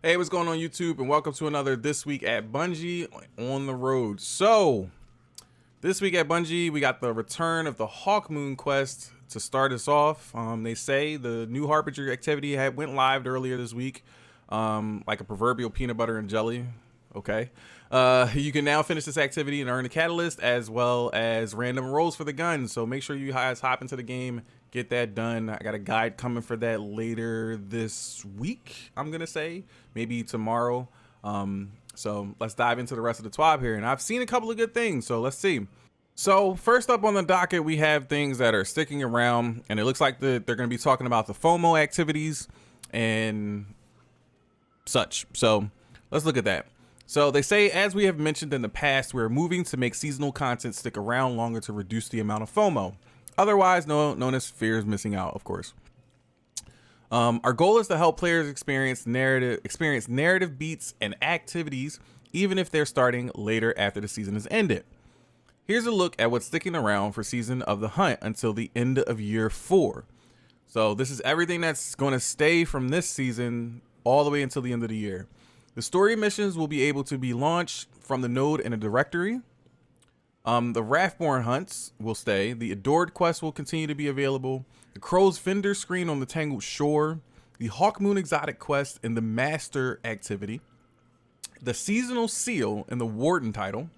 Hey, what's going on YouTube, and welcome to another This Week at Bungie on the road. So, this week at Bungie, we got the return of the Hawkmoon quest to start us off. They say the new Harbinger activity went live earlier this week, like a proverbial peanut butter and jelly. Okay. You can now finish this activity and earn a catalyst as well as random rolls for the gun. So make sure you guys hop into the game, get that done. I got a guide coming for that later this week, I'm gonna say, maybe tomorrow. So let's dive into the rest of the TWAB here. And I've seen a couple of good things, so let's see. So first up on the docket, we have things that are sticking around, and it looks like they're going to be talking about the FOMO activities and such. So let's look at that. So they say, as we have mentioned in the past, we're moving to make seasonal content stick around longer to reduce the amount of FOMO, otherwise known as fear of missing out, of course. Our goal is to help players experience narrative beats and activities, even if they're starting later after the season has ended. Here's a look at what's sticking around for Season of the Hunt until the end of Year 4. So this is everything that's going to stay from this season all the way until the end of the year. The story missions will be able to be launched from the node in a directory. The Wrathborn hunts will stay. The Adored quest will continue to be available. The Crow's Fender screen on the Tangled Shore. The Hawkmoon exotic quest and the Master activity. The Seasonal Seal and the Warden title.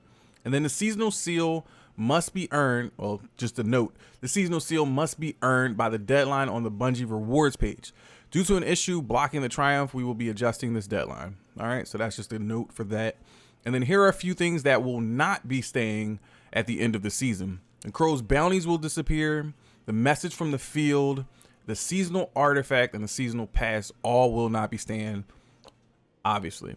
And then the Seasonal Seal must be earned, well, just a note, the Seasonal Seal must be earned by the deadline on the Bungie rewards page. Due to an issue blocking the Triumph, we will be adjusting this deadline. All right, so that's just a note for that. And then here are a few things that will not be staying at the end of the season. The Crow's bounties will disappear. The message from the field, the seasonal artifact, and the seasonal pass all will not be staying, obviously.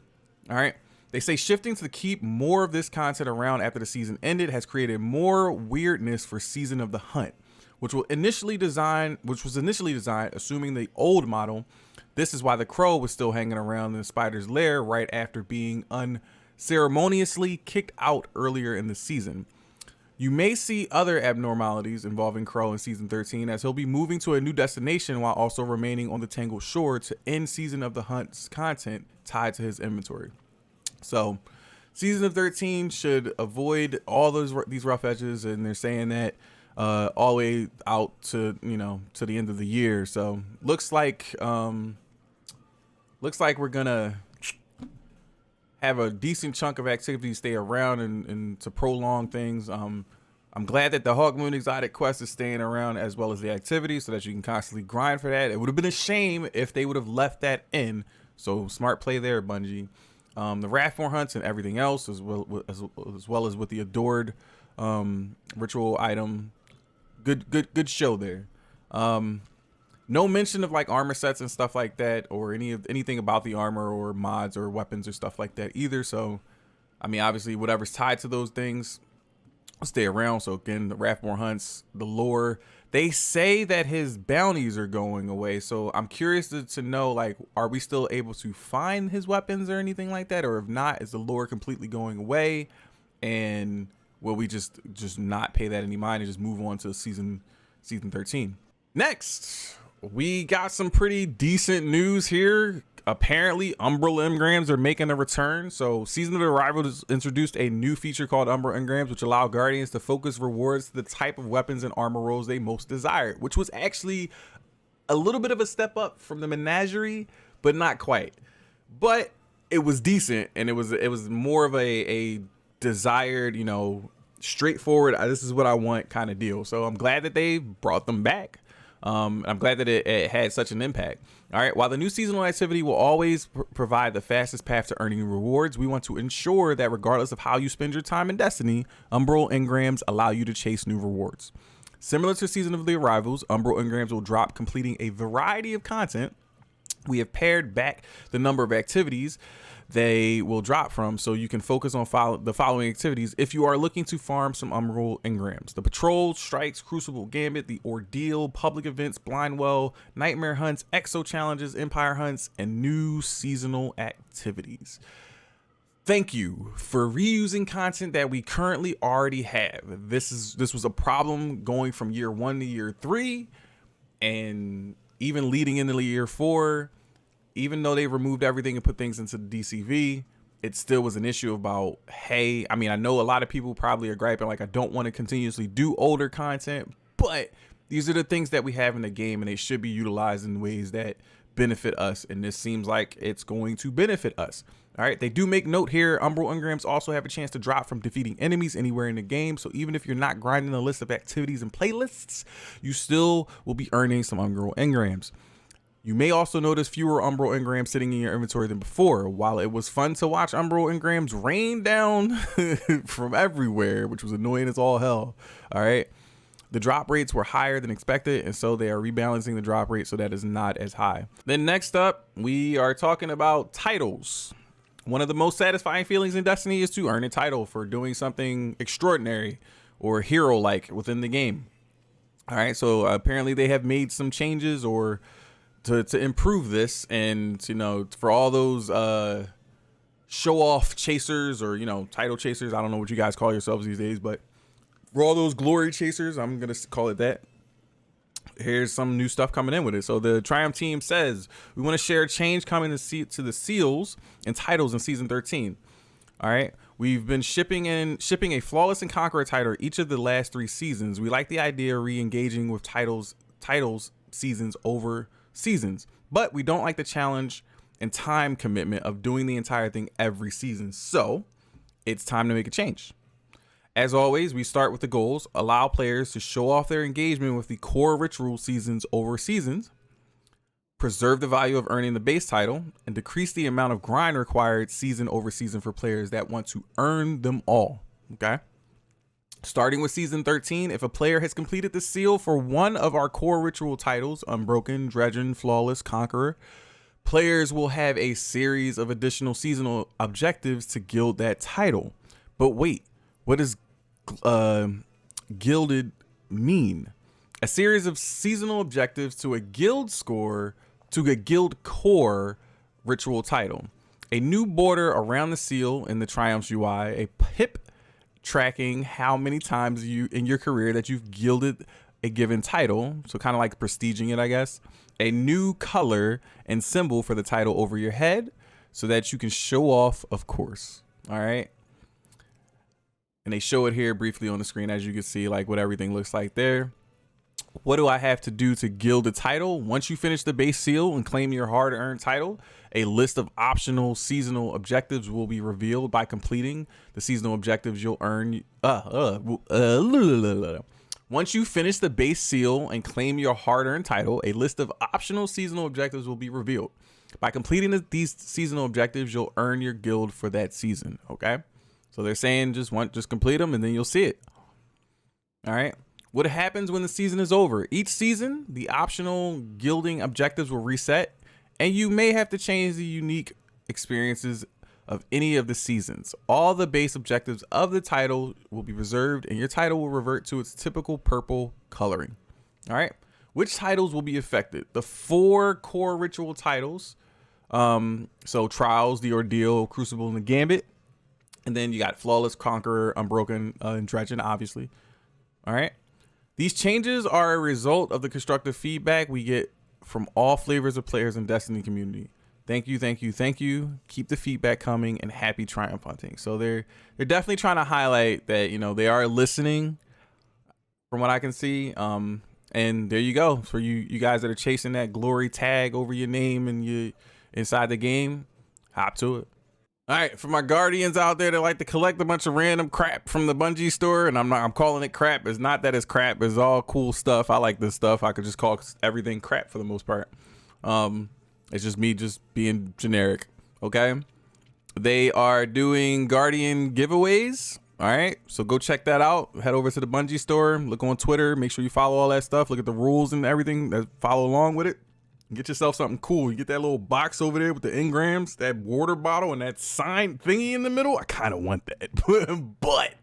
All right. They say shifting to keep more of this content around after the season ended has created more weirdness for Season of the Hunt, which was initially designed assuming the old model. This is why the Crow was still hanging around in the Spider's lair right after being unceremoniously kicked out earlier in the season. You may see other abnormalities involving Crow in Season 13, as he'll be moving to a new destination while also remaining on the Tangled Shore to end Season of the Hunt's content tied to his inventory. So Season of 13 should avoid all these rough edges, and they're saying that all the way out to to the end of the year. So looks like we're gonna have a decent chunk of activities stay around and to prolong things. I'm glad that the Hawkmoon exotic quest is staying around as well as the activity, so that you can constantly grind for that. It would have been a shame if they would have left that in. So smart play there, Bungie. The Wrathborn hunts and everything else, as well as with the Adored ritual item. Good show there. No mention of like armor sets and stuff like that, or anything about the armor or mods or weapons or stuff like that either. So, I mean, obviously, whatever's tied to those things will stay around. So again, the Wrathborn hunts, the lore. They say that his bounties are going away. So I'm curious to know, like, are we still able to find his weapons or anything like that? Or if not, is the lore completely going away? And will we just not pay that any mind and just move on to season 13? Next, we got some pretty decent news here. Apparently, Umbral engrams are making a return. So Season of the Arrival has introduced a new feature called Umbral engrams, which allow Guardians to focus rewards to the type of weapons and armor rolls they most desire, which was actually a little bit of a step up from the menagerie, but not quite. But it was decent, and it was more of a desired, straightforward, this is what I want kind of deal. So I'm glad that they brought them back. I'm glad that it had such an impact. All right, while the new seasonal activity will always provide the fastest path to earning rewards, we want to ensure that regardless of how you spend your time in Destiny, Umbral engrams allow you to chase new rewards. Similar to Season of the Arrivals, Umbral engrams will drop completing a variety of content. We have pared back the number of activities they will drop from, so you can focus on the following activities if you are looking to farm some Umbral engrams: the Patrol, Strikes, Crucible Gambit, the Ordeal, Public Events, Blindwell, Nightmare Hunts, Exo Challenges, Empire Hunts, and new seasonal activities. Thank you for reusing content that we currently already have. This was a problem going from year 1 to year 3, and even leading into year 4. even though they removed everything and put things into the DCV, it still was an issue about, hey, I mean, I know a lot of people probably are griping like, I don't want to continuously do older content, but these are the things that we have in the game and they should be utilized in ways that benefit us. And this seems like it's going to benefit us. All right, they do make note here, Umbral engrams also have a chance to drop from defeating enemies anywhere in the game. So even if you're not grinding a list of activities and playlists, you still will be earning some Umbral engrams. You may also notice fewer Umbral engrams sitting in your inventory than before. While it was fun to watch Umbral engrams rain down from everywhere, which was annoying as all hell, all right, the drop rates were higher than expected, and so they are rebalancing the drop rate so that is not as high. Then next up, we are talking about titles. One of the most satisfying feelings in Destiny is to earn a title for doing something extraordinary or hero-like within the game. All right, so apparently they have made some changes or to improve this, and you know, for all those show-off chasers or, you know, title chasers, I don't know what you guys call yourselves these days, but for all those glory chasers, I'm gonna call it that, here's some new stuff coming in with it. So the Triumph team says, we want to share a change coming to the seals and titles in season 13. All right, we've been shipping a flawless and conqueror title each of the last 3 seasons. We like the idea of re-engaging with titles seasons over seasons, but we don't like the challenge and time commitment of doing the entire thing every season. So it's time to make a change. As always, we start with the goals, allow players to show off their engagement with the core ritual seasons over seasons, preserve the value of earning the base title, and decrease the amount of grind required season over season for players that want to earn them all. Okay. Starting with season 13, if a player has completed the seal for one of our core ritual titles, Unbroken, Dredgen, Flawless, Conqueror, players will have a series of additional seasonal objectives to gild that title. But wait, what does gilded mean? A series of seasonal objectives to a guild score to a guild core ritual title. A new border around the seal in the Triumph's UI, a pip tracking how many times you in your career that you've gilded a given title, so kind of like prestiging it, I guess. A new color and symbol for the title over your head so that you can show off, of course. All right, and they show it here briefly on the screen, as you can see, like what everything looks like there. What do I have to do to gild a title? Once you finish the base seal and claim your hard-earned title, a list of optional seasonal objectives will be revealed. By completing the seasonal objectives, you'll earn once you finish the base seal and claim your hard-earned title, a list of optional seasonal objectives will be revealed. By completing these seasonal objectives, you'll earn your guild for that season. Okay, so they're saying just complete them and then you'll see it. All right. What happens when the season is over? Each season, the optional gilding objectives will reset, and you may have to change the unique experiences of any of the seasons. All the base objectives of the title will be preserved, and your title will revert to its typical purple coloring. All right. Which titles will be affected? The 4 core ritual titles. So Trials, the Ordeal, Crucible, and the Gambit. And then you got Flawless, Conqueror, Unbroken, and Dredgen, obviously. All right. These changes are a result of the constructive feedback we get from all flavors of players in Destiny community. Thank you, thank you, thank you. Keep the feedback coming, and happy Triumph hunting. So they're definitely trying to highlight that, you know, they are listening from what I can see. And there you go. For you guys that are chasing that glory tag over your name and you inside the game, hop to it. All right, for my guardians out there that like to collect a bunch of random crap from the Bungie store, and I'm calling it crap. It's not that it's crap. It's all cool stuff. I like this stuff. I could just call everything crap for the most part. It's just me just being generic. Okay. They are doing Guardian giveaways. All right, so go check that out. Head over to the Bungie store. Look on Twitter. Make sure you follow all that stuff. Look at the rules and everything that follow along with it. Get yourself something cool. You get that little box over there with the engrams, that water bottle, and that sign thingy in the middle. I kind of want that, but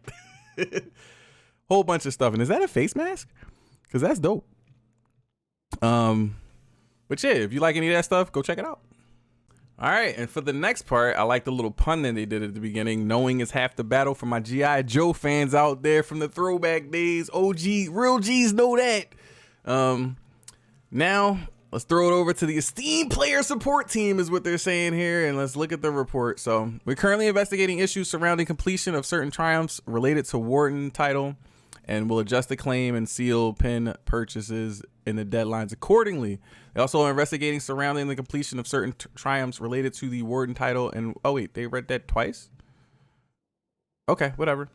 whole bunch of stuff. And is that a face mask? Because that's dope. But yeah, if you like any of that stuff, go check it out. All right, and for the next part, I like the little pun that they did at the beginning. Knowing is half the battle. For my G.I. Joe fans out there from the throwback days, OG, real G's know that. Now, let's throw it over to the esteemed player support team is what they're saying here, and let's look at the report. So we're currently investigating issues surrounding completion of certain triumphs related to Warden title, and will adjust the claim and seal pin purchases in the deadlines accordingly. They also are investigating surrounding the completion of certain triumphs related to the Warden title. And oh wait, they read that twice? Okay, whatever.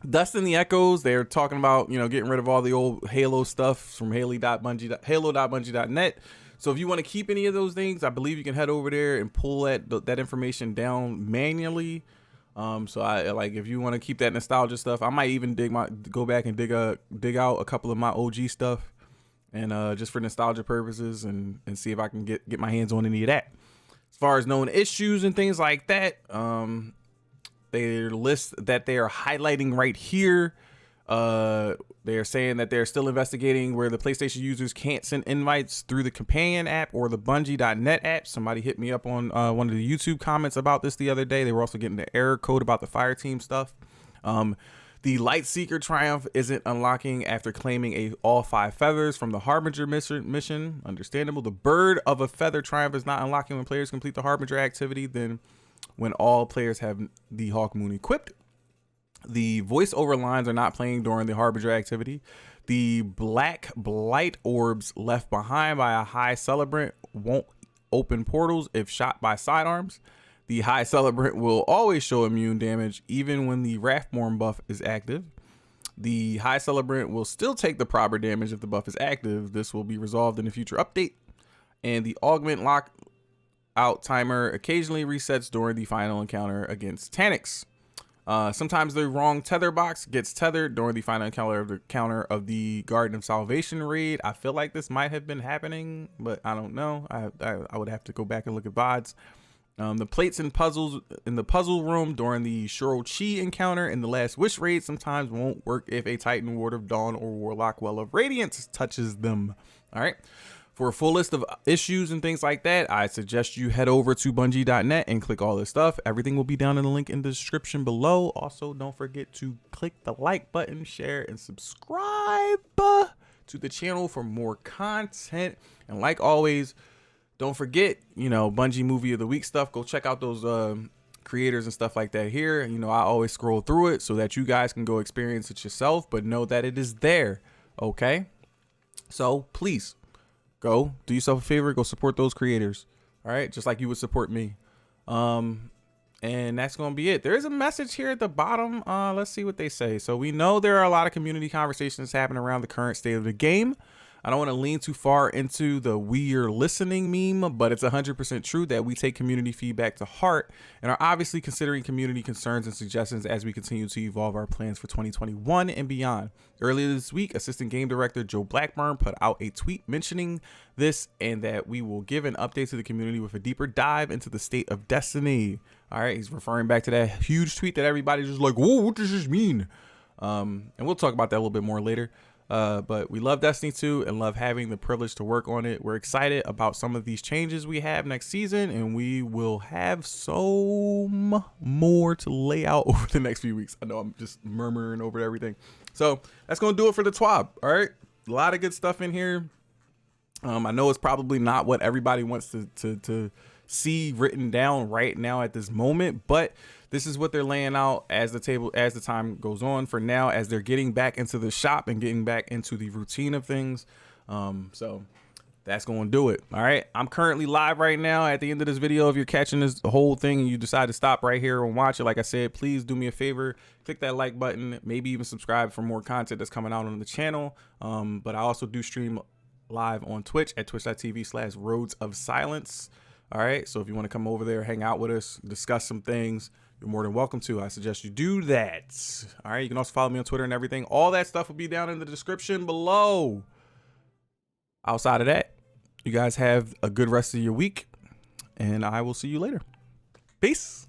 Dust in the Echoes, they're talking about, you know, getting rid of all the old Halo stuff from halo.bungie.net. So if you want to keep any of those things, I believe you can head over there and pull that information down manually. So I like, if you want to keep that nostalgia stuff, I might even go back and dig out a couple of my OG stuff, and just for nostalgia purposes, and see if I can get my hands on any of that. As far as known issues and things like that, they list that they are highlighting right here. They're saying that they're still investigating where the PlayStation users can't send invites through the companion app or the Bungie.net app. Somebody hit me up on one of the YouTube comments about this the other day. They were also getting the error code about the fire team stuff. The Lightseeker Triumph isn't unlocking after claiming all 5 feathers from the Harbinger mission. Understandable. The Bird of a Feather Triumph is not unlocking when players complete the Harbinger activity, then when all players have the Hawk Moon equipped. The voiceover lines are not playing during the Harbinger activity. The black blight orbs left behind by a high celebrant won't open portals if shot by sidearms. The high celebrant will always show immune damage even when the Wrathborn buff is active. The high celebrant will still take the proper damage if the buff is active. This will be resolved in a future update. And the augment lockout timer occasionally resets during the final encounter against Taniks. Sometimes the wrong tether box gets tethered during the final encounter of the Garden of Salvation raid. I feel like this might have been happening, but I don't know. I would have to go back and look at VODs. The plates and puzzles in the puzzle room during the Shuro-Chi encounter in the Last Wish raid sometimes won't work if a Titan, Ward of Dawn, or Warlock Well of Radiance touches them. All right. For a full list of issues and things like that, I suggest you head over to Bungie.net and click all this stuff. Everything will be down in the link in the description below. Also, don't forget to click the like button, share, and subscribe to the channel for more content. And like always, don't forget, you know, Bungie Movie of the Week stuff. Go check out those creators and stuff like that here. You know, I always scroll through it so that you guys can go experience it yourself, but know that it is there. Okay? So please, go do yourself a favor, go support those creators. All right, just like you would support me. And that's gonna be it. There is a message here at the bottom. Let's see what they say. So we know there are a lot of community conversations happening around the current state of the game. I don't want to lean too far into the we're listening meme, but it's 100% true that we take community feedback to heart and are obviously considering community concerns and suggestions as we continue to evolve our plans for 2021 and beyond. Earlier this week, Assistant Game Director Joe Blackburn put out a tweet mentioning this and that we will give an update to the community with a deeper dive into the state of Destiny. All right, he's referring back to that huge tweet that everybody's just like, whoa, what does this mean? And we'll talk about that a little bit more later. But we love Destiny 2 and love having the privilege to work on it. We're excited about some of these changes we have next season, and we will have so more to lay out over the next few weeks. I know I'm just murmuring over everything. So that's going to do it for the TWAB. All right. A lot of good stuff in here. I know it's probably not what everybody wants to see written down right now at this moment, but this is what they're laying out as the time goes on. For now, as they're getting back into the shop and getting back into the routine of things. So that's going to do it. All right. I'm currently live right now. At the end of this video, if you're catching this whole thing and you decide to stop right here and watch it, like I said, please do me a favor, click that like button, maybe even subscribe for more content that's coming out on the channel. But I also do stream live on Twitch at twitch.tv/Roads of Silence. All right. So if you want to come over there, hang out with us, discuss some things, you're more than welcome to. I suggest you do that. All right. You can also follow me on Twitter and everything. All that stuff will be down in the description below. Outside of that, you guys have a good rest of your week, and I will see you later. Peace.